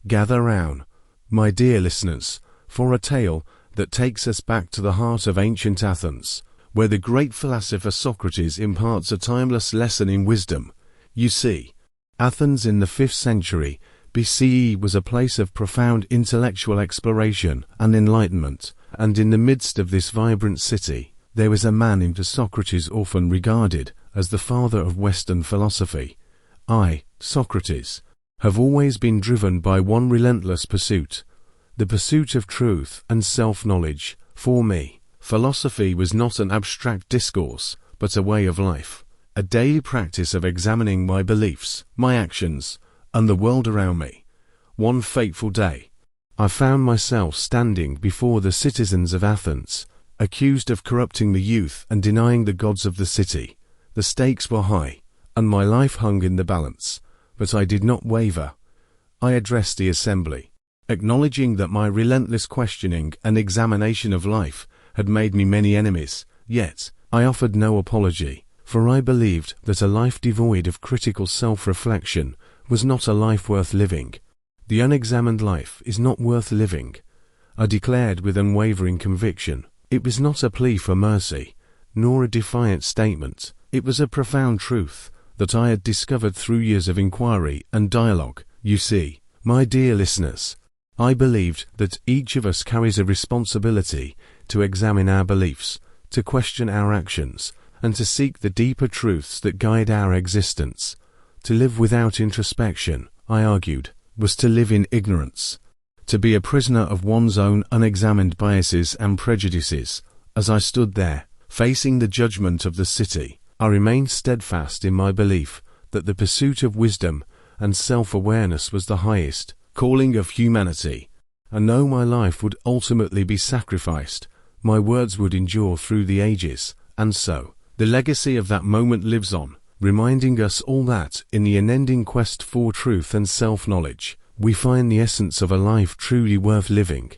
Gather round, my dear listeners, for a tale that takes us back to the heart of ancient Athens, where the great philosopher Socrates imparts a timeless lesson in wisdom. You see, Athens in the 5th century BCE was a place of profound intellectual exploration and enlightenment, and in the midst of this vibrant city, there was a man named Socrates, often regarded as the father of Western philosophy. I, Socrates, have always been driven by one relentless pursuit, the pursuit of truth and self-knowledge. For me, philosophy was not an abstract discourse, but a way of life, a daily practice of examining my beliefs, my actions, and the world around me. One fateful day, I found myself standing before the citizens of Athens, accused of corrupting the youth and denying the gods of the city. The stakes were high, and my life hung in the balance, but I did not waver. I addressed the assembly, acknowledging that my relentless questioning and examination of life had made me many enemies, yet I offered no apology, for I believed that a life devoid of critical self-reflection was not a life worth living. The unexamined life is not worth living, I declared with unwavering conviction. It was not a plea for mercy, nor a defiant statement. It was a profound truth that I had discovered through years of inquiry and dialogue. You see, my dear listeners, I believed that each of us carries a responsibility to examine our beliefs, to question our actions, and to seek the deeper truths that guide our existence. To live without introspection, I argued, was to live in ignorance, to be a prisoner of one's own unexamined biases and prejudices. As I stood there, facing the judgment of the city, I remained steadfast in my belief that the pursuit of wisdom and self-awareness was the highest calling of humanity, and though my life would ultimately be sacrificed, my words would endure through the ages. And so, the legacy of that moment lives on, reminding us all that, in the unending quest for truth and self-knowledge, we find the essence of a life truly worth living.